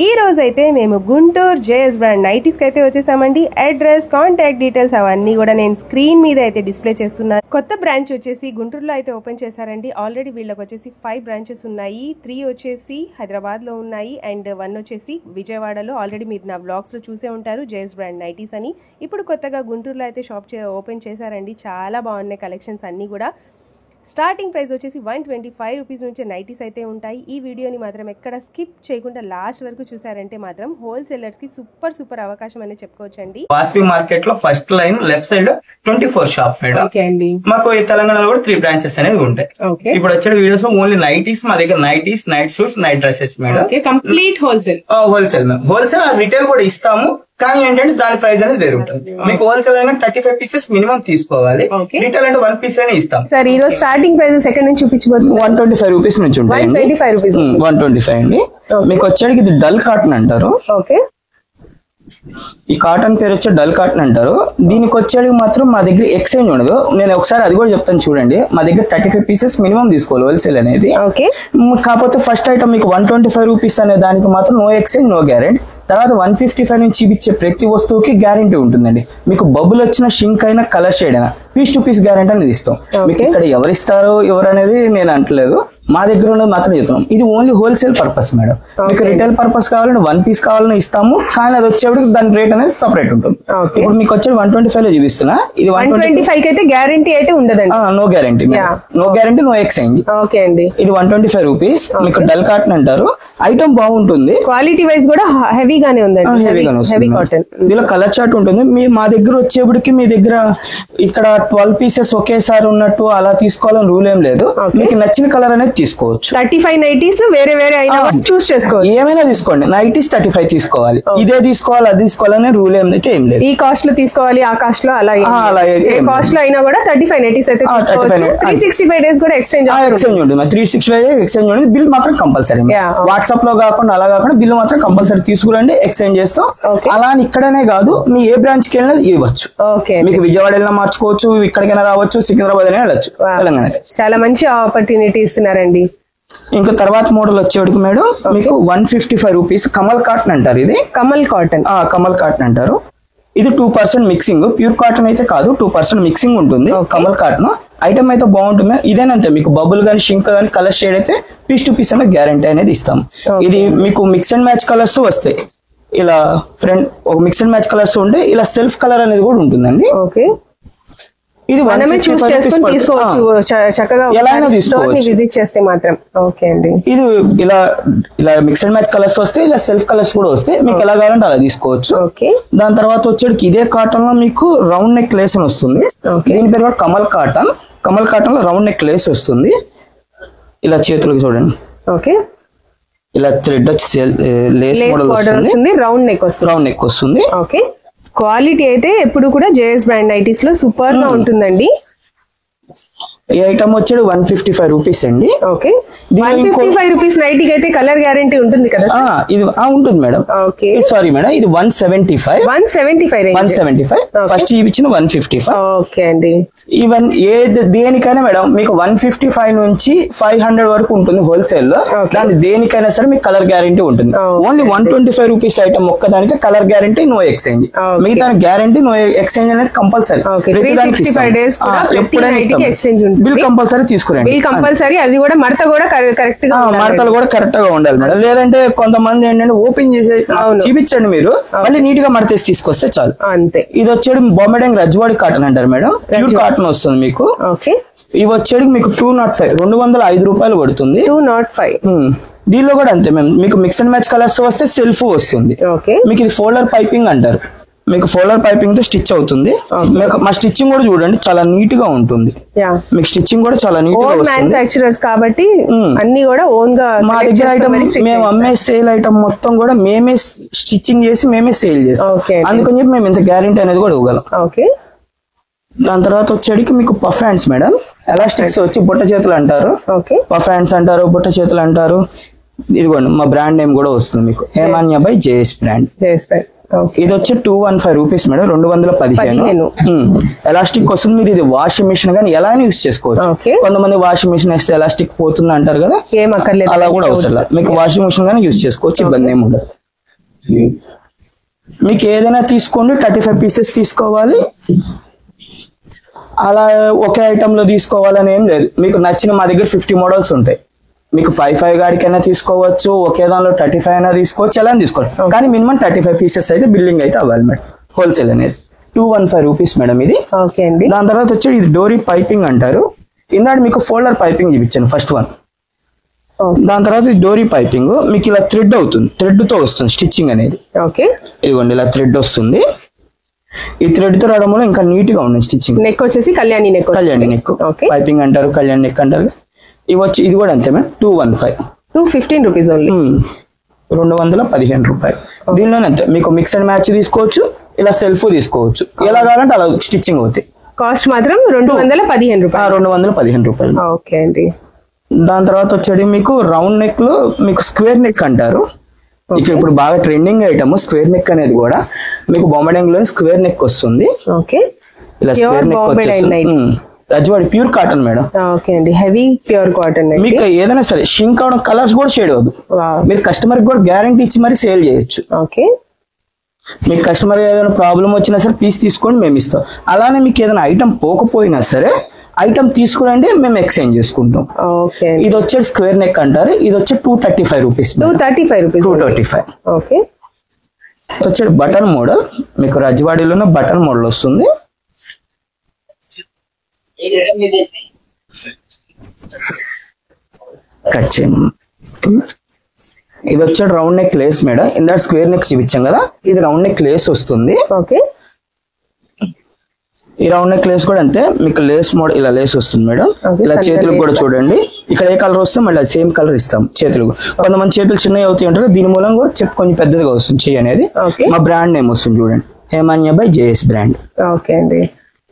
ఈ రోజు అయితే మేము గుంటూరు జేఎస్ బ్రాండ్ నైటీస్ కి అయితే వచ్చేసామండి. అడ్రస్, కాంటాక్ట్ డీటెయిల్స్ అవన్నీ కూడా నేను స్క్రీన్ మీద అయితే డిస్ప్లే చేస్తున్నాను. కొత్త బ్రాంచ్ వచ్చేసి గుంటూరులో అయితే ఓపెన్ చేశారండి. ఆల్రెడీ వీళ్ళకి వచ్చేసి 5 బ్రాంచెస్ ఉన్నాయి. 3 వచ్చేసి హైదరాబాద్ లో ఉన్నాయి అండ్ 1 వచ్చేసి విజయవాడలో. ఆల్రెడీ మీరు నా బ్లాగ్స్ లో చూసే ఉంటారు జేఎస్ బ్రాండ్ నైటీస్ అని. ఇప్పుడు కొత్తగా గుంటూరులో అయితే షాప్ ఓపెన్ చేశారండి. చాలా బాగున్నాయి కలెక్షన్స్ అన్ని కూడా. స్టార్టింగ్ ప్రైస్ వచ్చేసి 125 రూపీస్ నుంచి నైటీస్ అయితే ఉంటాయి. ఈ వీడియోని మాత్రం ఎక్కడ స్కిప్ చేయకుండా లాస్ట్ వరకు చూసారంటే మాత్రం హోల్సేలర్స్ కి సూపర్ అవకాశం అని చెప్పుకోవచ్చండి. వాస్వి మార్కెట్ లో first line left side 24 shop madam. మాకు తెలంగాణలో కూడా 3 బ్రాంచెస్ అనేది ఉంటాయి. ఇప్పుడు వచ్చే వీడియోస్ లో ఓన్లీ నైటీస్, మా దగ్గర nighties, night shoots, night dresses madam. Complete wholesale wholesale retail కూడా ఇస్తాము. కానీ ఏంటంటే దాని ప్రైస్ అనేది వేరు ఉంటుంది. మీకు హోల్సేల్ అయినా 35 పీసెస్ మినిమం తీసుకోవాలి. రిటైల్ అంటే 1 పీస్ అయినా ఇస్తాం. సార్ ఈ రోజు స్టార్టింగ్ ప్రైస్ సెకండ్ నుంచి చూపించబోతుంది. 125 రూపీస్ నుంచి ఉంటాయి. 125 అండి. మీకు వచ్చేటికి ఇది డల్ కాటన్ అంటారు. ఈ కాటన్ పేరు వచ్చి డల్ కాటన్ అంటారు. దీనికి వచ్చేటికి మాత్రం మా దగ్గర ఎక్స్చేంజ్ ఉండదు. నేను ఒకసారి అది కూడా చెప్తాను చూడండి. మా దగ్గర 35 పీసెస్ మినిమం తీసుకోవాలి హోల్సేల్ అనేది. కాకపోతే ఫస్ట్ ఐటమ్ మీకు 125 రూపీస్ అనే దానికి మాత్రం నో ఎక్స్చేంజ్, నో గ్యారెంటీ. తర్వాత 155 నుంచి చూపించే ప్రతి వస్తువుకి గ్యారెంటీ ఉంటుందండి. మీకు బబుల్ వచ్చిన, షింక్ అయినా, కలర్ షేడ్ అయినా పీస్ టు పీస్ గ్యారెంటీ అనేది ఇస్తాం. మీకు ఇక్కడ ఎవరిస్తారో ఎవరు అనేది నేను అంటలేదు, మా దగ్గర ఉన్నది మాత్రం చెప్తున్నాం. ఇది ఓన్లీ హోల్సేల్ పర్పస్ మేడం. మీకు రిటైల్ పర్పస్ కావాలంటే 1 పీస్ కావాలని ఇస్తాము. కానీ అది వచ్చేప్పటికి దాని రేట్ అనేది సపరేట్ ఉంటుంది. ఇప్పుడు మీకు వచ్చేది 125 లో చూపిస్తున్నా. ఇది 125 అయితే గ్యారెంటీ అయితే ఉండదు. No guarantee, no guarantee, no exchange. ఇది 125 రూపీస్. మీకు డల్ కాటన్ అంటారు. ఐటమ్ బాగుంటుంది. క్వాలిటీ వైజ్ కూడా హెవీగానే ఉందండి. Heavy cotton. దీనిలో కలర్ చార్ట్ ఉంటుంది. మా దగ్గర వచ్చేప్పటికి మీ దగ్గర ఇక్కడ 12 పీసెస్ ఒకేసారి ఉన్నట్టు అలా తీసుకోవాలని రూల్ ఏం లేదు. మీకు నచ్చిన కలర్ అనేది తీసుకోవచ్చు. 35 నైటీస్ వేరే చూస్ చేసుకోవచ్చు. ఏమైనా తీసుకోండి. నైటీస్ 35 తీసుకోవాలి. ఇదే తీసుకోవాలి, అది తీసుకోవాలనే రూల్ ఏమైతే ఏం లేదు. ఈ కాస్ట్ లో తీసుకోవాలి, ఆ కాస్ట్ లో అలా కాస్ట్ లో అయినా కూడా 35 నైటీస్ అయితే 365 డేస్ కూడా ఎక్స్చేంజ్ ఉంటుంది. 365 ఎక్స్చేంజ్ ఉంటుంది. బిల్ మాత్రం కంపల్సరీ. వాట్సాప్ లో కాకుండా అలా కాకుండా బిల్ మాత్రం కంపల్సరీ తీసుకురండి, ఎక్స్చేంజ్ చేస్తాం. అలా ఇక్కడనే కాదు, మీ ఏ బ్రాంచ్ కి వెళ్ళినా ఇవ్వచ్చు. మీకు విజయవాడ వెళ్ళినా మార్చుకోవచ్చు, ఇక్కడికైనా రావచ్చు, సికింద్రాబాద్ అయినా వెళ్ళచ్చు. తెలంగాణ చాలా మంచి ఆపర్చునిటీ ఇస్తున్నారండి. ఇంకా తర్వాత మోడల్ వచ్చేవాడికి మేడం మీకు 155 రూపీస్ కమల్ కాటన్ అంటారు. ఇది కమల్ కాటన్ అంటారు. ఇది 2% మిక్సింగ్. ప్యూర్ కాటన్ అయితే కాదు, 2% మిక్సింగ్ ఉంటుంది. కమల్ కాటన్ ఐటమ్ అయితే బాగుంటుంది. ఇదేనంతే మీకు బబుల్ గానీ, షింక్ గానీ, కలర్ షేడ్ అయితే పీస్ టు పీస్ అనే గ్యారంటీ అనేది ఇస్తాం. ఇది మీకు మిక్స్ అండ్ మ్యాచ్ కలర్స్ వస్తాయి. ఇలా ఫ్రంట్ ఒక మిక్స్ అండ్ మ్యాచ్ కలర్స్ ఉంటే ఇలా సెల్ఫ్ కలర్ అనేది కూడా ఉంటుందండి. ఇది ఇది ఇలా మిక్స్ అండ్ మ్యాచ్ కలర్స్ వస్తాయి, ఇలా సెల్ఫ్ కలర్స్ కూడా వస్తాయి. మీకు ఎలా కావాలంటే అలా తీసుకోవచ్చు. దాని తర్వాత వచ్చేటికి ఇదే కాటన్ లో మీకు రౌండ్ నెక్ లేస్ అని వస్తుంది. దీని పేరు కూడా కమల్ కాటన్ లో రౌండ్ నెక్ లేస్ వస్తుంది. ఇలా చేతులకు చూడండి, ఇలా థ్రెడ్ వచ్చి లేస్ మోడల్ వస్తుంది. రౌండ్ నెక్ వస్తుంది. క్వాలిటీ అయితే ఎప్పుడు కూడా జేఎస్ బ్రాండ్ నైటీస్ లో సూపర్ గా ఉంటుందండి. ఈ ఐటమ్ వచ్చేది 155 రూపీస్ అండి. 155 రూపీస్ నైటీకి అయితే కలర్ గ్యారెంటీ ఉంటుంది కదా? ఇది ఉంటుంది మేడం. సారీ మేడం, ఇది 175. ఫస్ట్ ఇచ్చిన 155. ఓకే అండి. ఈవెన్ దేనికైనా మేడం మీకు 155 నుంచి 500 వరకు ఉంటుంది హోల్సేల్ లో. దాని దేనికైనా సరే మీకు కలర్ గ్యారెంటీ ఉంటుంది. ఓన్లీ 125 రూపీస్ ఐటమ్ ఒక్కదానికి కలర్ గ్యారెంటీ, నో ఎక్స్చేంజ్. మిగతా గ్యారెంటీ, నో ఎక్స్చేంజ్ అనేది కంపల్సరీ. ఎప్పుడైనా బిల్ కంపల్సరీ తీసుకురండి. Bill compulsory. అది కూడా మడతలు కూడా కరెక్ట్ గా ఉండాలి మేడం. లేదంటే కొంతమంది ఏంటంటే ఓపెన్ చేసి చూపించండి, మీరు మళ్ళీ నీట్ గా మడతేసి తీసుకొస్తే చాలు. అంతే. ఇది వచ్చేది బొమ్మడంగ్ రజ్వాడి కాటన్ అంటారు మేడం. ప్యూర్ కాటన్ వస్తుంది మీకు. ఇవి వచ్చేది మీకు 205 రూపాయలు పడుతుంది. 205. దీనిలో కూడా అంతే మేము మీకు మిక్స్ అండ్ మ్యాచ్ కలర్స్ వస్తే సెల్ఫ్ వస్తుంది. మీకు ఇది ఫోల్డర్ పైపింగ్ అంటారు. మీకు ఫోల్డర్ పైపింగ్ తో స్టిచ్ అవుతుంది. మా స్టిచ్చింగ్ కూడా చూడండి చాలా నీట్ గా ఉంటుంది. మీకు స్టిచ్చింగ్ కూడా చాలా నీట్ గా మ్యానుఫ్యాక్చరర్స్ కాబట్టి అన్ని కూడా ఓన్ గా. మా దగ్గర ఐటమ్ మేము అమ్మే సేల్ ఐటమ్ మొత్తం కూడా మేమే స్టిచ్చింగ్ చేసి మేమే సేల్ చేస్తాం. అందుకని చెప్పి మేము ఇంత గ్యారెంటీ అనేది కూడా ఇవ్వగలం. దాని తర్వాత వచ్చేటికి మీకు పఫ్ హ్యాండ్స్ మేడం. ఎలాస్టిక్స్ వచ్చి బుట్ట చేతులు అంటారు, పఫ్ హ్యాండ్స్ అంటారు, బుట్ట చేతులు అంటారు. ఇదిగోండి మా బ్రాండ్ నేమ్ కూడా వస్తుంది మీకు, హేమాన్య బై జేఎస్ బ్రాండ్. ఇది వచ్చి 215 రూపీస్ మేడం. 215. ఎలాస్టిక్ వస్తుంది. మీరు ఇది వాషింగ్ మిషన్ కానీ ఎలా యూస్ చేసుకోవచ్చు. కొంతమంది వాషింగ్ మిషన్ వేస్తే ఎలాస్టిక్ పోతుంది అంటారు కదా, అలా కూడా అవసరం. మీకు వాషింగ్ మిషన్ కానీ యూస్ చేసుకోవచ్చు, ఇబ్బంది ఏమి ఉండదు. మీకు ఏదైనా తీసుకోండి, 35 పీసెస్ తీసుకోవాలి. అలా ఒకే ఐటమ్ లో తీసుకోవాలని ఏం లేదు. మీకు నచ్చిన మా దగ్గర 50 మోడల్స్ ఉంటాయి. మీకు 5 గాడికైనా తీసుకోవచ్చు, ఒకే దానిలో 35 అయినా తీసుకోవచ్చు, ఎలా తీసుకోవచ్చు. కానీ మినిమం 35 పీసెస్ అయితే బిల్లింగ్ అయితే అవ్వాలి మేడం. హోల్సేల్ అనేది 215 రూపీస్ మేడం ఇది. దాని తర్వాత వచ్చి ఇది డోరీ పైపింగ్ అంటారు. ఇందాక మీకు ఫోల్డర్ పైపింగ్ చూపించాను ఫస్ట్ వన్. దాని తర్వాత డోరీ పైపింగ్ మీకు ఇలా థ్రెడ్ అవుతుంది, థ్రెడ్ తో వస్తుంది స్టిచ్చింగ్ అనేది. ఇదిగోండి ఇలా థ్రెడ్ వస్తుంది. ఈ థ్రెడ్ తో రావడం వల్ల ఇంకా నీట్ గా ఉంది స్టిచ్చింగ్. నెక్ వచ్చేసి కళ్యాణి నెక్ పైపింగ్ అంటారు, కళ్యాణి నెక్ అంటారు. ఇవి వచ్చి ఇది కూడా అంతే మేడం 215, 215 రూపీస్ ఓన్లీ, 215 రూపాయలు. దీనిలోనే అంతే మీకు మిక్స్ అండ్ మ్యాచ్ తీసుకోవచ్చు, ఇలా సెల్ఫ్ తీసుకోవచ్చు, ఎలా కావాలంటే అలా స్టిచ్చింగ్ అవుతాయి. కాస్ట్ మాత్రం 215 రూపాయలు. 215 రూపాయలు. ఓకే అండి. దాని తర్వాత వచ్చేది మీకు రౌండ్ నెక్ లో మీకు స్క్వేర్ నెక్ అంటారు. ఇక్కడ ఇప్పుడు బాగా ట్రెండింగ్ ఐటమ్ స్క్వేర్ నెక్ అనేది కూడా మీకు బొమ్మడంగ్ లో స్క్వేర్ నెక్ వస్తుంది. ఇలా స్క్వేర్ నెక్ వచ్చేస్తుంది. Rajwadi pure cotton madam. Okay అండి, హెవీ ప్యూర్ కాటన్. మీకు ఏదైనా సరే షింక్ అవడం, కలర్స్ కూడా షేడ్ అవ్వదు. మీరు కస్టమర్ కి కూడా గ్యారంటీ ఇచ్చి మరి సేల్ చేయొచ్చు. ఓకే, మీకు కస్టమర్ ఏదైనా ప్రాబ్లం వచ్చినా సరే పీస్ తీసుకోండి మేము ఇస్తాం. అలానే మీకు ఏదైనా ఐటమ్ పోకపోయినా సరే ఐటమ్ తీసుకురండి, మేము ఎక్స్చేంజ్ చేసుకుంటాం. ఇది వచ్చేది స్క్వేర్ నెక్ అంటారు. ఇది వచ్చి 235 రూపీస్. 235. ఓకే, వచ్చేది బటన్ మోడల్. మీకు రజ్వాడీలోనే బటన్ మోడల్ వస్తుంది. కట్ చేయము. ఇది వచ్చాడు రౌండ్ నెక్ లేస్ మేడం. ఇందా స్క్వేర్ నెక్ చూపించాం కదా, ఇది రౌండ్ నెక్ లేస్ వస్తుంది. ఓకే, ఈ రౌండ్ నెక్ లేస్ కూడా అంతే, మీకు లేస్ మోడల్ ఇలా లేస్ వస్తుంది మేడం. ఇలా చేతులకు కూడా చూడండి, ఇక్కడ ఏ కలర్ వస్తే మళ్ళీ సేమ్ కలర్ ఇస్తాం చేతులకు. కొంతమంది చేతులు చిన్నవి అవుతాయి అంటారు, దీని మూలంగా కూడా చెప్పు కొంచెం పెద్దదిగా వస్తుంది చెయ్యి అనేది. మా బ్రాండ్ నేమ్ వస్తుంది చూడండి, హేమాన్య బై జేఎస్ బ్రాండ్. ఓకే అండి,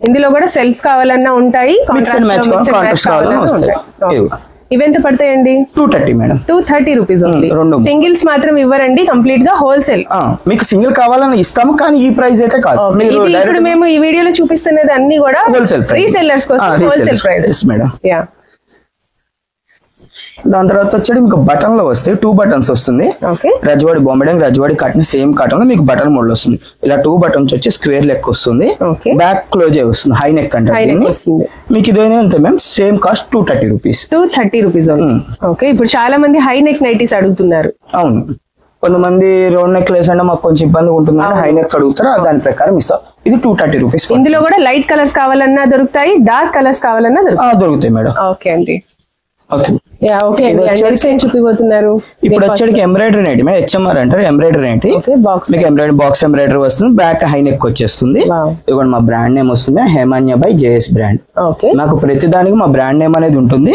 ఇందులో కూడా సెల్ఫ్ కావాలన్నా ఉంటాయి, మిక్స్ అండ్ మ్యాచ్ కావాలన్నా వస్తాయి. ఇవెంత పడతాయండి? 230 మేడం. 230 rupees only. సింగిల్స్ మాత్రం ఇవ్వరండి, కంప్లీట్ గా హోల్సేల్. మీకు సింగిల్ కావాలని ఇస్తాము, కానీ ఈ ప్రైస్ అయితే కాదు. ఇప్పుడు మేము ఈ వీడియోలో చూపిస్తున్నది అన్ని కూడా హోల్సేల్ రీసెల్లర్స్ కోసం హోల్సేల్ ప్రైస్ మేడం. దాని తర్వాత వచ్చేది మీకు బటన్ లో వస్తే 2 బటన్స్ వస్తుంది. రజ్వాడి బొమ్మడంగ్, రజ్వాడి కాటన్ సేమ్ కాటన్ లో మీకు బటన్ మోడల్ వస్తుంది. ఇలా 2 బటన్స్ వచ్చి స్క్వేర్ లెక్ వస్తుంది, బ్యాక్ క్లోజ్ వస్తుంది, హై నెక్ అంటే మీకు ఇదేనా అంతే ma'am. Same cost 230 rupees. 230 rupees. Okay, ఇప్పుడు చాలా మంది హై నెక్ నైటీస్ అడుగుతున్నారు. అవును, కొంతమంది రౌండ్ నెక్ లేస్ అంటే మాకు కొంచెం ఇబ్బంది ఉంటుంది, హై నెక్ అడుగుతారు, దాని ప్రకారం ఇస్తాం. ఇది 230 రూపీస్. ఇందులో కూడా లైట్ కలర్స్ కావాలన్నా దొరుకుతాయి, డార్క్ కలర్స్ కావాలన్నా దొరుకుతాయి మేడం. ఓకే అండి. చూపిపోతున్నారు. ఇప్పుడు వచ్చేటికి ఎంబ్రాయిడరీ నైట్ హెచ్ఎంఆర్ అంటారు. ఎంబ్రాయిడరీ నైట్ మీకు ఎంబ్రాయిడరీ బాక్స్ ఎంబ్రాయిడరీ వస్తుంది, బ్యాక్ హై నెక్ వచ్చేస్తుంది. ఇదిగోండి మా బ్రాండ్ నేమ్ వస్తుంది, హేమాన్య బై జేఎస్ బ్రాండ్. నాకు ప్రతి దానికి మా బ్రాండ్ నేమ్ అనేది ఉంటుంది.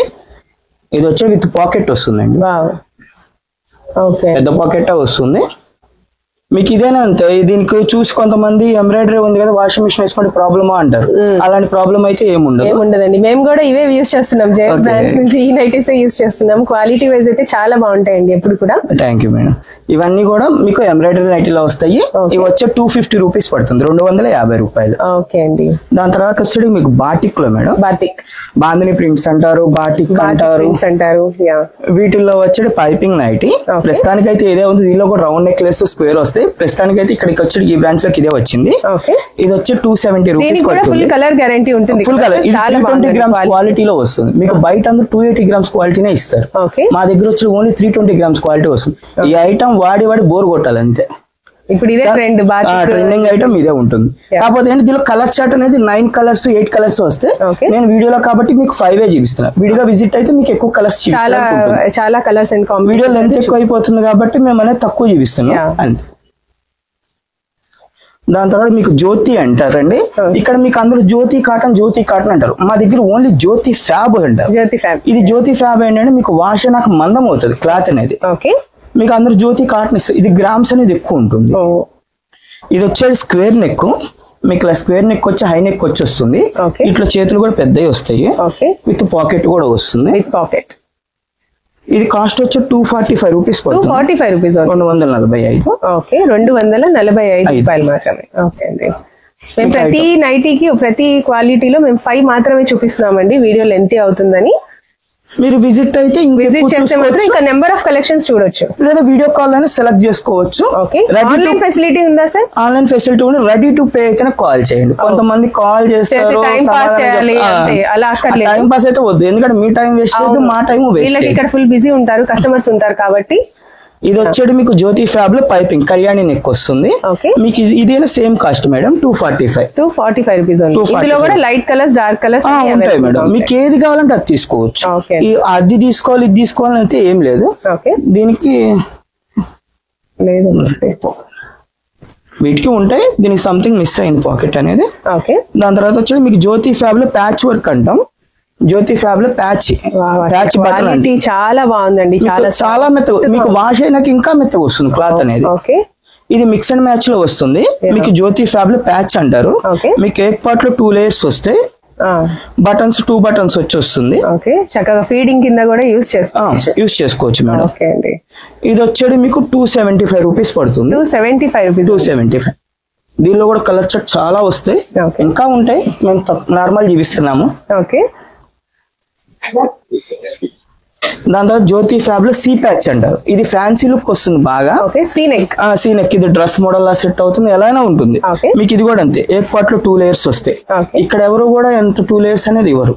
ఇది వచ్చి విత్ పాకెట్ వస్తుందండి, పెద్ద పాకెట్ వస్తుంది. మీకు ఇదేనా అంతే. దీనికి చూసి కొంతమంది ఎంబ్రాయిడరీ ఉంది కదా వాషింగ్ మిషన్ వేసుకుంటే ప్రాబ్లమా అంటారు, అలాంటి ప్రాబ్లం అయితే ఏముండదండి. మేము కూడా ఇవే యూజ్ చేస్తున్నాం, జేఎస్ బ్రాండ్స్ నుంచి ఈ నైటీస్ యూజ్ చేస్తున్నాం. క్వాలిటీ వైజ్ అయితే చాలా బాగుంటాయండి ఎప్పుడు కూడా. Thank you madam. ఇవన్నీ కూడా మీకు ఎంబ్రాయిడరీ నైటీలో వస్తాయి. ఇవి వచ్చే 250 రూపీస్ పడుతుంది, 250 రూపాయలు. ఓకే అండి. దాని తర్వాత వచ్చేది మీకు బాటిక్ లో మేడం, బాతిక్ బాందిని ప్రింట్స్ అంటారు, బాటిక్ అంటారు. వీటిల్లో వచ్చేది పైపింగ్ నైటీ. ప్రస్తుతానికి అయితే ఇదే ఉంది. దీనిలో కూడా రౌండ్ నెక్ లేస్ స్క్వేర్ వస్తాయి. ప్రస్తుతానికి అయితే ఇక్కడికి వచ్చి ఈ బ్రాంచ్ లోకి ఇదే వచ్చింది. ఇది వచ్చి 270 రూపీస్ పడుతుంది. ఫుల్ కలర్ గ్యారంటీ ఉంటుంది. Full colour. ఇది 320 గ్రామ్స్ క్వాలిటీలో వస్తుంది. మీకు బయట అందరూ 280 గ్రామ్స్ క్వాలిటీనే ఇస్తారు. మా దగ్గర వచ్చి ఓన్లీ 320 గ్రామ్స్ క్వాలిటీ వస్తుంది. ఈ ఐటమ్ వాడి బోర్ కొట్టాలి అంతే. ఇప్పుడు ఇదే ట్రెండ్, ట్రెండింగ్ ఐటమ్ ఇదే ఉంటుంది. కాకపోతే దీనిలో కలర్ చార్ట్ అనేది 9 కలర్స్ 8 కలర్స్ వస్తే నేను వీడియోలో కాబట్టి మీకు 5 చూపిస్తున్నా. వీడియోగా విజిట్ అయితే మీకు ఎక్కువ కలర్స్, చాలా కలర్స్ అండ్ వీడియో లెంత్ ఎక్కువ అయిపోతుంది కాబట్టి మేము అనేది తక్కువ చూపిస్తున్నాం అంతే. దాని తర్వాత మీకు జ్యోతి అంటారండి. ఇక్కడ మీకు అందరూ జ్యోతి కాటన్ అంటారు. మా దగ్గర ఓన్లీ జ్యోతి ఫ్యాబ్ అంటారు. ఇది జ్యోతి ఫ్యాబ్ ఏంటంటే మీకు వాష్ నాకు మందం అవుతుంది క్లాత్ అనేది. మీకు అందరూ జ్యోతి కాటన్ ఇస్తారు. ఇది గ్రామ్స్ అనేది ఎక్కువ ఉంటుంది. ఇది వచ్చేది స్క్వేర్ నెక్. మీకు ఇలా స్క్వేర్ నెక్ వచ్చి హై నెక్ వచ్చి వస్తుంది. ఇట్లా చేతులు కూడా పెద్దవి వస్తాయి, విత్ పాకెట్ కూడా వస్తుంది. ఇది కాస్ట్ వచ్చి 245 రూపీస్. 245 రూపీస్. 245. ఓకే, 245 రూపాయలు మాత్రమే. ఓకే అండి. మేము ప్రతి నైటీకి ప్రతి క్వాలిటీలో మేము 5 మాత్రమే చూపిస్తున్నామండి, వీడియో లెంత్ అవుతుందని. మీరు విజిట్ అయితే ఇంకా నెంబర్ ఆఫ్ కలెక్షన్స్ చూడొచ్చు, లేదా వీడియో కాల్ అయినా సెలెక్ట్ చేసుకోవచ్చు. ఆన్లైన్ ఫెసిలిటీ ఉందా సార్? ఆన్లైన్ ఫెసిలిటీ ఉంది. రెడీ టు పే అయితే కాల్ చేయండి. కొంతమంది కాల్ చేస్తారు, టైం పాస్ అయితే వద్దు, ఎందుకంటే మీ టైం వేస్ట్ చేయదు, మా టైం వేస్ట్. ఇక్కడ ఫుల్ బిజీ ఉంటారు, కస్టమర్స్ ఉంటారు కాబట్టి. ఇది వచ్చేది మీకు జ్యోతి ఫ్యాబ్ లో పైపింగ్ కళ్యాణి నెక్ వస్తుంది మీకు. ఇదేనా సేమ్ కాస్ట్ మేడం 245 రూపీస్. ఇందులో కూడా లైట్ కలర్స్ డార్క్ కలర్స్ ఉంటాయి మేడం. మీకు ఏది కావాలంటే అది తీసుకోవచ్చు. అది తీసుకోవాలి ఇది తీసుకోవాలి అయితే ఏం లేదు. దీనికి వీటికి ఉంటాయి, దీనికి సంథింగ్ మిస్ అయింది పాకెట్ అనేది. దాని తర్వాత వచ్చి మీకు జ్యోతి ఫ్యాబ్ లో ప్యాచ్ వర్క్ అంటాం. జ్యోతి ఫ్యాబ్ లో ప్యాచ్ బటన్ చాలా బాగుందండి, చాలా మెత్తగా, మీకు వాష్ అయినాక ఇంకా మెత్తగా వస్తుంది క్లాత్ అనేది. ఇది మిక్స్ అండ్ మ్యాచ్ లో వస్తుంది మీకు. జ్యోతి ఫ్యాబ్ లో ప్యాచ్ అంటారు. మీకు ఏక్ పార్ట్ లో 2 లేయర్స్ వస్తాయి, బటన్స్ 2 బటన్స్ వచ్చి వస్తుంది. చక్కగా ఫీడింగ్ కింద కూడా యూస్ చేసుకోవచ్చు మేడం. ఇది వచ్చేది మీకు 275 రూపీస్ పడుతుంది. 275. దీనిలో కూడా కలర్ చార్ట్ చాలా వస్తాయి, ఇంకా ఉంటాయి, మేము నార్మల్ చూపిస్తున్నాము. దాని తర్వాత జ్యోతి ఫ్యాబ్ లో సీ ప్యాచ్ అంటారు. ఇది ఫ్యాన్సీ లుక్ వస్తుంది బాగా. సీ నెక్ ఇది డ్రెస్ మోడల్ లా సెట్ అవుతుంది, ఎలా అయినా ఉంటుంది మీకు. ఇది కూడా అంతే, ఏక్ పార్ట్ లో 2 లేయర్స్ వస్తాయి. ఇక్కడ ఎవరు కూడా ఎంత 2 లేయర్స్ అనేది ఇవ్వరు,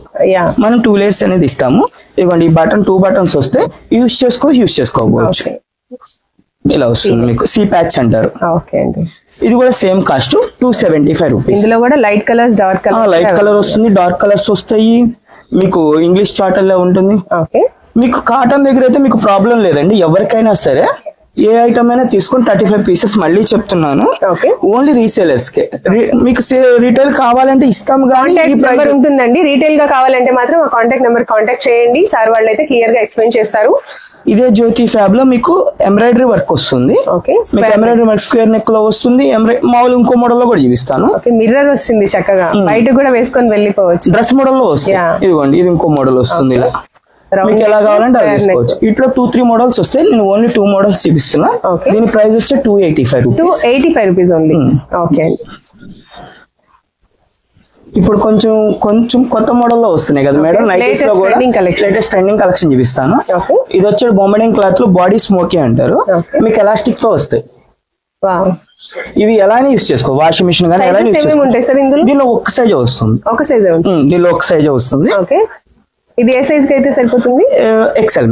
మనం 2 లేయర్స్ అనేది ఇస్తాము. ఇవ్వండి, ఈ బటన్ 2 బటన్స్ వస్తాయి, యూస్ చేసుకోవచ్చు. ఇలా వస్తుంది మీకు, సీ ప్యాచ్ అంటారు. ఇది కూడా సేమ్ కాస్ట్ 275 రూపీస్. ఇందులో కూడా light colours dark colour, light colour వస్తుంది, డార్క్ కలర్స్ వస్తాయి మీకు. ఇంగ్లీష్ చార్టర్ లో ఉంటుంది మీకు. కాటన్ దగ్గర అయితే మీకు ప్రాబ్లం లేదండి, ఎవరికైనా సరే ఏ ఐటమ్ అయినా తీసుకొని 35 పీసెస్ మళ్ళీ చెప్తున్నాను, ఓన్లీ రీసేలర్స్ కే. మీకు రీటైల్ కావాలంటే ఇస్తాం, కానీ ఉంటుందండి. రీటైల్ గా కావాలంటే మాత్రం ఆ కాంటాక్ట్ నెంబర్ కాంటాక్ట్ చేయండి, సార్ వాళ్ళు అయితే క్లియర్ గా ఎక్స్ప్లెయిన్ చేస్తారు. ఇదే జ్యోతి ఫ్యాబ్ లో మీకు ఎంబ్రాయిడరీ వర్క్ వస్తుంది. మీకు ఎంబ్రాయిడరీ వర్క్ స్క్వేర్ నెక్ లో వస్తుంది. మామూలు ఇంకో మోడల్ లో కూడా చూపిస్తాను. మిర్రర్ వస్తుంది, చక్కగా బయట కూడా వేసుకొని వెళ్ళిపోవచ్చు. డ్రెస్ మోడల్ లో వస్తుంది. ఇదిగోండి, ఇది ఇంకో మోడల్ వస్తుంది. ఇలా మీకు ఎలా కావాలంటే అది తీసుకోవచ్చు. ఇట్లా 2-3 మోడల్స్ వస్తాయి, నేను ఓన్లీ 2 మోడల్స్ చూపిస్తున్నా. దీని ప్రైస్ వచ్చి 285 రూపీస్ ఓన్లీ. ఇప్పుడు కొంచెం కొత్త మోడల్ లో వస్తున్నాయి కదా మేడం, నైటీస్ లో కూడా లేటెస్ట్ ట్రెండింగ్ కలెక్షన్ చూపిస్తాను. ఇది వచ్చి బొంబడింగ్ క్లాత్ లో బాడీ స్మోకీ అంటారు, మీకు ఎలాస్టిక్ తో వస్తాయి. ఇవి ఎలా యూస్ చేసుకో, వాషింగ్ మిషన్ కానీ ఎలా యూస్ చేసుకో. దీనిలో ఒక సైజ్ వస్తుంది, దీనిలో ఒక సైజ్ వస్తుంది. ఇది ఏ సైజ్ కి అయితే సరిపోతుంది? ఎక్సెల్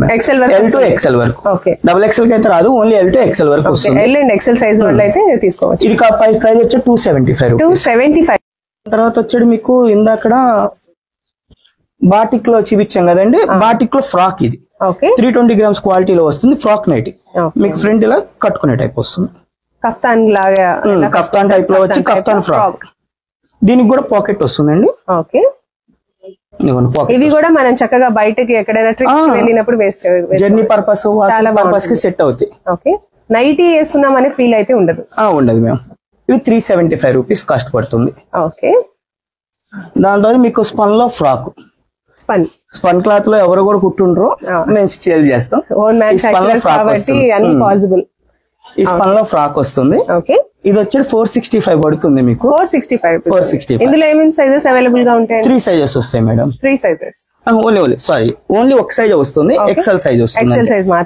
టు ఎక్సెల్ వరకు. డబుల్ ఎక్సెల్ కి అయితే రాదు, ఓన్లీ L to XL వరకు వస్తుంది. L అండ్ XL సైజ్ వాళ్ళు అయితే తీసుకోవచ్చు. ఇది ప్రైస్ వచ్చి 275. తర్వాత వచ్చాడు మీకు ఇందాక బాటిక్ లో చూపించాం కదండి, బాటిక్ లో ఫ్రాక్. ఇది 320 grams క్వాలిటీలో వస్తుంది. ఫ్రాక్ నైట్ మీకు ఫ్రంట్ ఇలా కట్టుకునే టైప్ వస్తుంది, కఫ్తాన్ లాగా, కఫ్తాన్ టైప్ లో వచ్చి కఫ్తాన్ ఫ్రాక్. దీనికి కూడా పాకెట్ వస్తుందండి. ఇవి కూడా మనం చక్కగా బయటకి ఎక్కడైనా ట్రిప్స్ వెళ్ళినప్పుడు వేస్ట్, జర్నీ పర్పస్ పర్పస్ కి సెట్ అవుతాయి. నైటీ వేసుకున్నాం అనే ఫీల్ అయితే ఉండదు మేము. ఇవి 375 రూపీస్ కాస్ట్ పడుతుంది. దాంతో మీకు స్పన్ లో ఫ్రాక్, స్పన్ క్లాత్ లో ఎవరు కూడా కుట్టుండ్రు, మేము సేల్ చేస్తాం. ఈ స్పన్ లో ఫ్రాక్ వస్తుంది. ఇది వచ్చి 465 పడుతుంది మీకు. 465. ఇందులో ఏమేమి సైజెస్ అవైలబుల్ గా ఉంటాయి? 3 సైజెస్ వస్తాయి మేడం. 3 సైజెస్ ఓన్లీ ఒక సైజ్ వస్తుంది, ఎక్సెల్ సైజ్ వస్తుంది.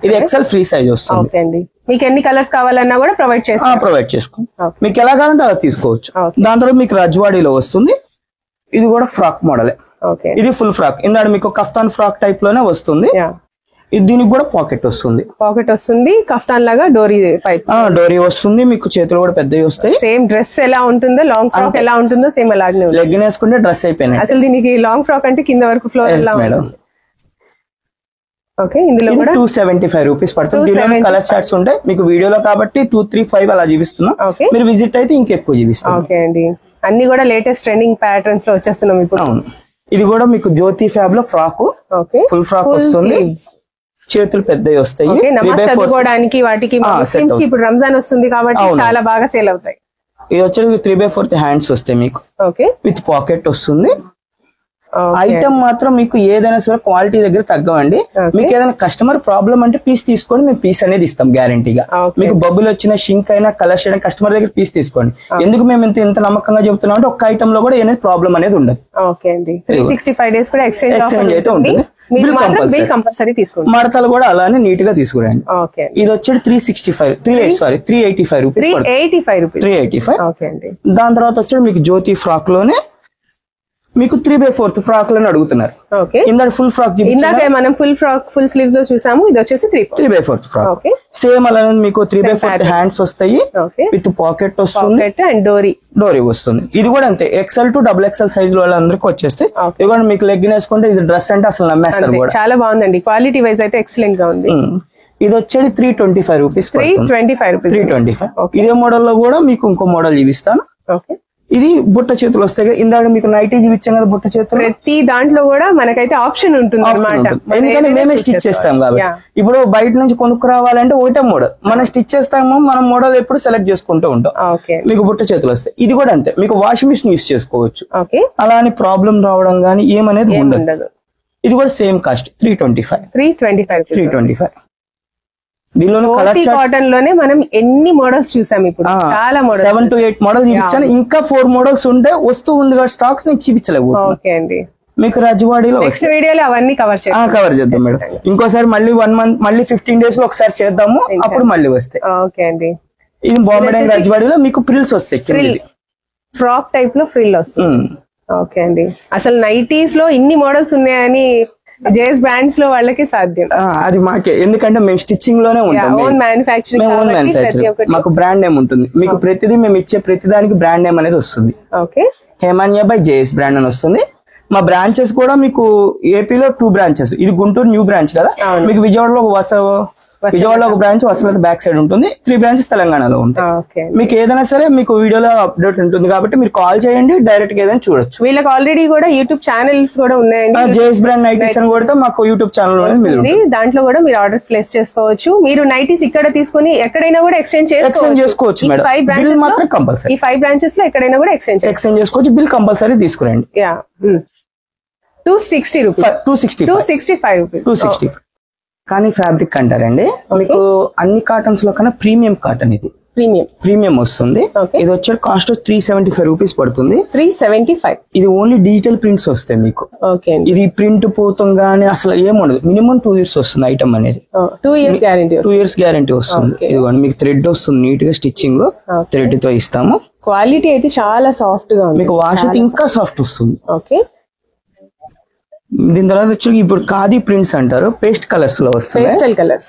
ఇది ఎక్సెల్ ఫ్రీ సైజ్ వస్తుంది. మీకు ఎన్ని కలర్స్ కావాలన్నా కూడా ప్రొవైడ్ చేసుకో. మీకు ఎలా కావాలంటే అలా తీసుకోవచ్చు. దాని తర్వాత మీకు రజ్వాడీలో వస్తుంది. ఇది కూడా ఫ్రాక్ మోడలే, ఇది ఫుల్ ఫ్రాక్. ఇందాక మీకు కఫ్తాన్ ఫ్రాక్ టైప్ లోనే వస్తుంది. దీనికి కూడా పాకెట్ వస్తుంది, కఫ్తాన్ లాగా డోరీ వస్తుంది. మీకు చేతులు కూడా పెద్దవి వస్తాయి. సేమ్ డ్రెస్ ఎలా ఉంటుందో, లాంగ్ ఫ్రాక్ ఎలా ఉంటుందో సేమ్ అలాగే. లెగ్గిన్ వేసుకుంటే డ్రెస్ అయిపోయినాయి. అసలు దీనికి లాంగ్ ఫ్రాక్ అంటే కింద వరకు ఫ్లోర్ మేడం. ఇందులో కూడా 275 రూపీస్ పడుతుంది. దీనిలో కలర్ చార్ట్స్ ఉంటాయి మీకు వీడియోలో కాబట్టి 2, 3, 5 అలా చూపిస్తున్నాం. మీరు విజిట్ అయితే ఇంకెక్కువ చూపిస్తాం. అన్ని కూడా లేటెస్ట్ ట్రెండింగ్ ప్యాటర్న్స్ లో వచ్చేస్తున్నాం ఇప్పుడు. ఇది కూడా మీకు జ్యోతి ఫ్యాబ్ లో ఫ్రాక్, ఫుల్ ఫ్రాక్ వస్తుంది. చేతులు పెద్దవి వస్తాయి, చదువుకోవడానికి వాటికి. ఇప్పుడు రంజాన్ వస్తుంది కాబట్టి చాలా బాగా సేల్ అవుతాయి. ఇది వచ్చి 3/4 హ్యాండ్స్ వస్తాయి మీకు, విత్ పాకెట్ వస్తుంది. ఐటమ్ మాత్రం మీకు ఏదైనా సరే క్వాలిటీ దగ్గర తగ్గవండి. మీకు ఏదైనా కస్టమర్ ప్రాబ్లం అంటే పీస్ తీసుకోండి, మేము పీస్ అనేది ఇస్తాం గ్యారంటీగా. మీకు బబుల్ వచ్చిన షింక్ అయినా కలర్ షేడ్ కస్టమర్ దగ్గర పీస్ తీసుకోండి. ఎందుకు మేము ఇంత నమ్మకంగా చెప్తున్నాం అంటే ఒక్క ఐటమ్ లో కూడా ఏదైనా ప్రాబ్లం అనేది ఉండదు. 365 days కూడా ఎక్స్చేంజ్ అయితే ఉంటుంది. బిల్ కంపల్సరీ తీసుకోండి. మడతలు కూడా అలానే నీట్ గా తీసుకురండి. ఇది వచ్చేది 385 రూపీస్. 385. దాని తర్వాత వచ్చేది మీకు జ్యోతి ఫ్రాక్ లోనే మీకు 3/4 ఫ్రాక్ లని అడుగుతున్నారు. ఇందాక ఫుల్ ఫ్రాక్ మనం ఫుల్ స్లీవ్ లో చూసాము. ఇది వచ్చేసి 3/4 ఫ్రాక్. సేమ్ అలానే మీకు 3/4 హ్యాండ్స్ వస్తాయి విత్ పాకెట్ వస్తుంది అండ్ డోరీ వస్తుంది. ఇది కూడా అంతే XL to XXL సైజ్ లో వాళ్ళందరికీ వచ్చేస్తే ఇది కూడా మీకు లెగ్ వేసుకుంటే ఇది డ్రెస్ అంటే అసలు నమ్మేస్తారు కూడా. చాలా బాగుందండి, క్వాలిటీ వైజ్ అయితే ఎక్సలెంట్ గా ఉంది. ఇది వచ్చేది 325 రూపీస్. 325. ఇదే మోడల్ లో కూడా మీకు ఇంకో మోడల్ చూపిస్తాను. ఇది బుట్ట చేతులు వస్తాయి కదా, ఇందాక మీకు నైటీ చూపించాం కదా బుట్ట చేతులు. ప్రతి దాంట్లో కూడా మనకైతే ఆప్షన్ ఉంటుంది అన్నమాట, ఎందుకంటే మేమే స్టిచ్ చేస్తాం కాబట్టి. ఇప్పుడు బయట నుంచి కొనుక్కు రావాలంటే ఒకటే మోడల్ మనం స్టిచ్ చేస్తాము, మనం మోడల్ ఎప్పుడు సెలెక్ట్ చేసుకుంటూ ఉంటాం. మీకు బుట్ట చేతులు వస్తాయి. ఇది కూడా అంతే, మీకు వాషింగ్ మిషన్ యూస్ చేసుకోవచ్చు. అలా అని ప్రాబ్లం రావడం గానీ ఏమనేది ఉండదు. ఇది కూడా సేమ్ కాస్ట్ 325. దీనిలో కాటన్ లోనే మనం ఎన్ని మోడల్స్ చూసాం ఇప్పుడు, చాలా మోడల్స్ 7 to 8 మోడల్స్ చూపించాను. ఇంకా 4 మోడల్స్ ఉంటే వస్తూ ఉంది స్టాక్ నేను చూపించలేకపోతున్నాను. మీకు రజవాడీలో నెక్స్ట్ వీడియోలో అవన్నీ కవర్ చేద్దాం మేడం. ఇంకోసారి మళ్ళీ 1 month మళ్ళీ 15 days లో ఒకసారి చేద్దాము, అప్పుడు మళ్ళీ వస్తాయి. ఇది బాంబే రజవాడీలో మీకు ఫ్రిల్స్ వస్తాయి, ఫ్రాక్ టైప్ లో ఫ్రిల్ వస్తుంది. ఓకే అండి, అసలు నైటీస్ లో ఇన్ని మోడల్స్ ఉన్నాయని జేఎస్ బ్రాండ్స్ లో వాళ్ళకి సాధ్యం. అది మాకే, ఎందుకంటే మేము స్టిచ్చింగ్ లోనే ఉంటాం. ఓన్ మ్యానుఫ్యాక్చరింగ్, మాకు బ్రాండ్ నేమ్ ఉంటుంది. మీకు ప్రతిదీ మేము ఇచ్చే ప్రతిదానికి బ్రాండ్ నేమ్ అనేది వస్తుంది. హేమాన్య బై జేఎస్ బ్రాండ్ అని వస్తుంది. మా బ్రాంచెస్ కూడా మీకు ఏపీలో 2 బ్రాంచెస్. ఇది గుంటూరు న్యూ బ్రాంచ్ కదా, మీకు విజయవాడలో ఒక బ్రాంచ్ వసంత బ్యాక్ సైడ్ ఉంటుంది. 3 బ్రాంచెస్ తెలంగాణలో ఉంటాయి. మీకు ఏదైనా సరే మీకు వీడియోలో అప్డేట్ ఉంటుంది కాబట్టి మీరు కాల్ చేయండి, డైరెక్ట్ గా ఏదైనా చూడొచ్చు. వీళ్ళకి ఆల్రెడీ కూడా యూట్యూబ్ ఛానల్స్ కూడా ఉన్నాయండి. జేఎస్ బ్రాండ్ నైటీస్ అని కూడా మాకు యూట్యూబ్ ఛానల్ ఉంది, దాంట్లో కూడా మీరు ఆర్డర్స్ ప్లేస్ చేసుకోవచ్చు. మీరు నైటీస్ ఇక్కడ తీసుకుని ఎక్కడైనా కూడా ఎక్స్చేంజ్ చేసుకోవచ్చు మేడం. బిల్ మాత్రం కంపల్సరీ. ఈ 5 బ్రాంచెస్ లో ఎక్కడైనా కూడా ఎక్స్చేంజ్ చేసుకోవచ్చు. బిల్ కంపల్సరీ తీసుకురండి. 260 రూపీస్. 265 రూపీస్. కానీ ఫ్యాబ్రిక్ అంటారండి, మీకు అన్ని కాటన్స్ లో కన్నా ప్రీమియం కాటన్. ఇది ప్రీమియం వస్తుంది. ఇది వచ్చే కాస్ట్ 375 రూపీస్ పడుతుంది. 375. ఇది ఓన్లీ డిజిటల్ ప్రింట్స్ వస్తాయి మీకు. ఇది ప్రింట్ పోతాం గానీ అసలు ఏముండదు. మినిమం 2 years వస్తుంది ఐటమ్ అనేది. 2 years గ్యారంటీ వస్తుంది. ఇదిగోండి మీకు థ్రెడ్ వస్తుంది, నీట్ గా స్టిచ్చింగ్ థ్రెడ్ తో ఇస్తాము. క్వాలిటీ అయితే చాలా సాఫ్ట్ గా ఉంది. మీకు వాష్ అయితే ఇంకా సాఫ్ట్ వస్తుంది. దీని తర్వాత వచ్చి ఇప్పుడు ఖాదీ ప్రింట్స్ అంటారు, పేస్ట్ కలర్స్ లో వస్తుంది. Pastel colours,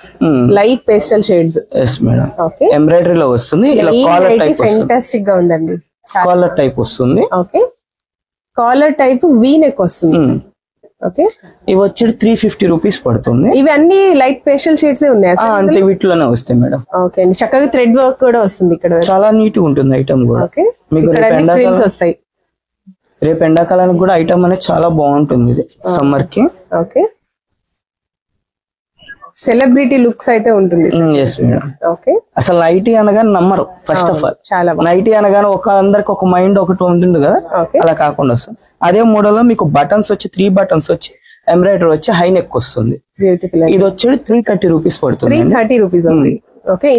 light pastel shades. Yes madam. Embroidery లో వస్తుంది. ఇలా కాలర్ టైప్ ఫెంటాస్టిక్ గా ఉందండి. కాలర్ టైప్ వస్తుంది. కాలర్ టైప్ వీ నెక్ వస్తుంది. ఇవి వచ్చి 350 రూపీస్ పడుతుంది. ఇవి అన్ని లైట్ పేస్టల్ షేడ్స్ ఉన్నాయి అంతే, వీటిలోనే వస్తాయి మేడం. ఓకే అండి, చక్కగా థ్రెడ్ వర్క్ కూడా వస్తుంది ఇక్కడ. చాలా నీట్ గా ఉంటుంది ఐటమ్ కూడా. మీకు వస్తాయి. రేపు ఎండాకాలానికి కూడా ఐటమ్ అనేది చాలా బాగుంటుంది. ఇది సమ్మర్ కి. సెలబ్రిటీ లుక్స్ అయితే ఉంటుంది. అసలు నైటీ అనగానే నమ్మరు ఫస్ట్ ఆఫ్ ఆల్. నైటీ అనగానే అందరికి ఒక మైండ్ ఒకటి ఉంటుంది కదా, అలా కాకుండా వస్తుంది. అదే మోడల్ లో మీకు బటన్స్ వచ్చి 3 buttons వచ్చి ఎంబ్రాయిడరీ వచ్చి హై నెక్ వస్తుంది. ఇది వచ్చేది 330 రూపీస్ పడుతుంది. 330 రూపీస్.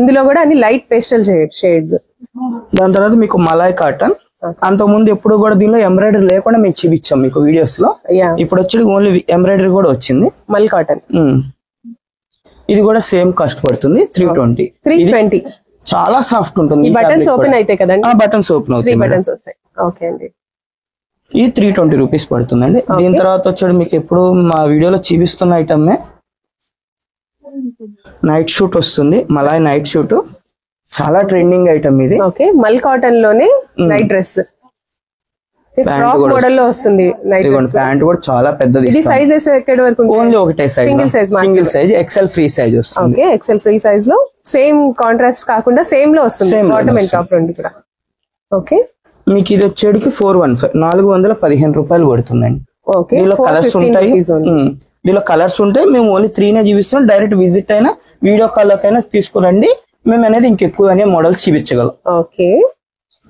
ఇందులో కూడా అన్ని లైట్ పేస్టల్ షేడ్స్. దాని తర్వాత మీకు మలాయ్ కాటన్. అంత ముందు ఎప్పుడు కూడా దీనిలో ఎంబ్రాయిడరీ లేకుండా మేము చూపించాం మీకు వీడియోస్ లో. ఇప్పుడు వచ్చి ఓన్లీ ఎంబ్రాయిడరీ కూడా వచ్చింది. మల్ కాటన్. ఇది కూడా సేమ్ కాస్ట్ పడుతుంది 320. చాలా సాఫ్ట్ ఉంటుంది. బటన్స్ ఓపెన్ అయితే కదండి. బటన్స్ ఓపెన్ అవుతాయి. బటన్స్ వస్తాయి. ఓకే అండి. ఇది 320 రూపీస్ పడుతుందండి. దీని తర్వాత వచ్చాడు మీకు ఎప్పుడు మా వీడియోలో చూపిస్తున్న ఐటమ్ నైట్ షూట్ వస్తుంది. మలాయ్ నైట్ షూట్ చాలా ట్రెండింగ్ ఐటమ్ ఇది. మల్ కాటన్ లోనే నైట్ డ్రెస్ మోడల్ లో వస్తుంది. ప్యాంట్ కూడా చాలా పెద్దది. ఇది సైజెస్ ఎక్కడ వరకు? ఓన్లీ ఒకటే size, single size, XL free size వస్తుంది. ఎక్సెల్ ఫ్రీ సైజ్ లో సేమ్ కాంట్రాస్ట్ కాకుండా సేమ్ లో వస్తుంది. బాటమ్ అండ్ టాప్ రెండు కూడా. ఓకే, మీకు ఇది వచ్చేటికి 415 రూపాయలు పడుతుందండి. దీనిలో కలర్స్ ఉంటాయి. దీనిలో కలర్స్ ఉంటాయి. మేము ఓన్లీ 3నే చూపిస్తున్నాం. డైరెక్ట్ విజిట్ అయినా వీడియో కాల్ అయినా తీసుకురండి. మేము అనేది ఇంకెక్కువ మోడల్స్ చూపించగలం. ఓకే,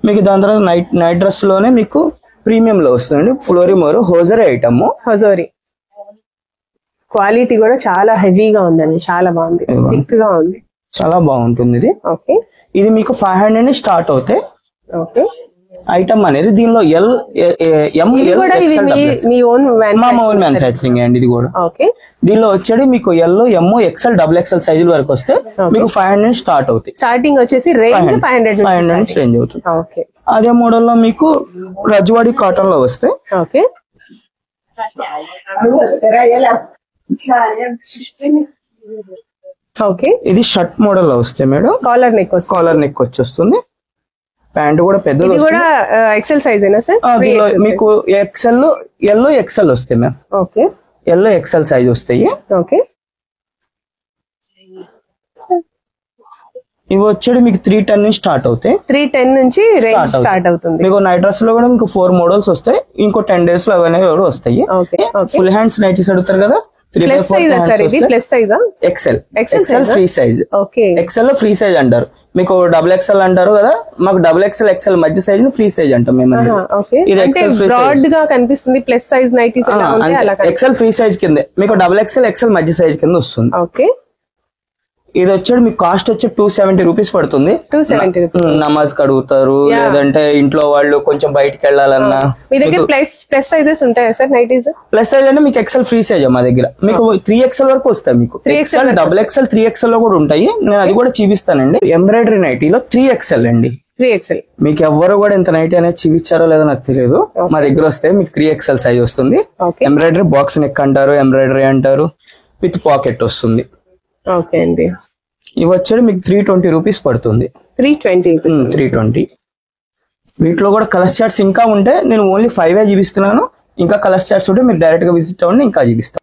మీకు దాని తర్వాత నైట్ డ్రెస్ లోనే మీకు ప్రీమియం లో వస్తుంది ఫ్లోరిమోర్ హోజరీ ఐటమ్. హజోరీ క్వాలిటీ కూడా చాలా హెవీగా ఉందండి, చాలా బాగుంది, థిక్ గా ఉంది, చాలా బాగుంటుంది ఇది. ఓకే ఇది మీకు 500 స్టార్ట్ అవుతాయి ఓకే. ఐటమ్ అనేది. దీనిలో ఎల్ ఎం మీ ఓన్ మా ఓన్ మ్యానుఫ్యాక్చరింగ్ అండి ఇది కూడా. ఓకే. దీనిలో వచ్చేది మీకు L M XL double XL సైజుల వరకు వస్తే మీకు 500 స్టార్ట్ అవుతాయి. స్టార్టింగ్ వచ్చేసి రేంజ్ 500 నుంచి రేంజ్ అవుతుంది. ఓకే. అదే మోడల్ లో మీకు రజ్వాడి కాటన్ లో వస్తే ఓకే. ఓకే. ఇది షర్ట్ మోడల్ లో వస్తే మేడం కాలర్ నెక్ వచ్చేస్తుంది. ప్యాంట్ కూడా పెద్దది కూడా ఎక్సెల్ సైజేనా సార్? దీనిలో మీకు ఎక్సెల్ ఎల్లో ఎక్సెల్ వస్తాయి మ్యామ్. ఓకే. ఎల్లో ఎక్సెల్ సైజ్ వస్తాయి. ఓకే. ఇవి వచ్చేది మీకు 310 నుంచి స్టార్ట్ అవుతాయి. 310 నుంచి రేంజ్ స్టార్ట్ అవుతుంది. మీకు నైట్ డ్రెస్ లో కూడా ఇంకో 4 మోడల్స్ వస్తాయి. ఇంకో 10 days లో అవన్నీ కూడా వస్తాయి. ఫుల్ హ్యాండ్స్ నైటీస్ అడుగుతారు కదా, ఎక్సెల్ ఫ్రీ సైజ్. ఎక్సెల్ లో ఫ్రీ సైజ్ అంటారు. మీకు డబుల్ ఎక్సెల్ అంటారు కదా, మాకు డబుల్ ఎక్సెల్ ఎక్సెల్ మధ్య సైజ్ ఫ్రీ సైజ్ అంటాం మేము. ఇది ఎక్సెల్ ఫ్రీ బ్రాడ్ గా కనిపిస్తుంది. Plus size nighties XL free size కింద, మీకు డబుల్ ఎక్సెల్ ఎక్సెల్ మధ్య సైజ్ కింద వస్తుంది. ఓకే. ఇది వచ్చేది మీకు కాస్ట్ వచ్చి 270 రూపీస్ పడుతుంది. నమాజ్ కడుగుతారు, లేదంటే ఇంట్లో వాళ్ళు కొంచెం బయటకు వెళ్ళాలన్నా. మీ దగ్గర ప్లస్ సైజెస్ ఉంటాయా సార్ నైటీస్? ప్లస్ సైజ్ అంటే మీకు ఎక్సెల్ ఫ్రీ సైజ్ మా దగ్గర. మీకు 3XL వరకు వస్తాయి. మీకు ఎక్సెల్ డబుల్ ఎక్సెల్ 3XL లో కూడా ఉంటాయి. నేను అది కూడా చూపిస్తానండి. ఎంబ్రాయిడరీ నైటీలో 3XL అండి. 3XL మీకు ఎవరు కూడా ఇంత నైటీ అనేది చూపించారో లేదో నాకు తెలియదు. మా దగ్గర వస్తే మీకు 3XL సైజ్ వస్తుంది. ఎంబ్రాయిడరీ బాక్స్ నెక్ అంటారు, ఎంబ్రాయిడరీ అంటారు, విత్ పాకెట్ వస్తుంది. ఓకే అండి. ఇవి వచ్చేది మీకు 320 రూపీస్ పడుతుంది. 320. వీటిలో కూడా కలర్ చార్ట్స్ ఇంకా ఉంటే నేను ఓన్లీ 5 చూపిస్తున్నాను. ఇంకా కలర్ చార్ట్స్ ఉంటే మీరు డైరెక్ట్ గా విజిట్ అవ్వండి, ఇంకా చూపిస్తాను.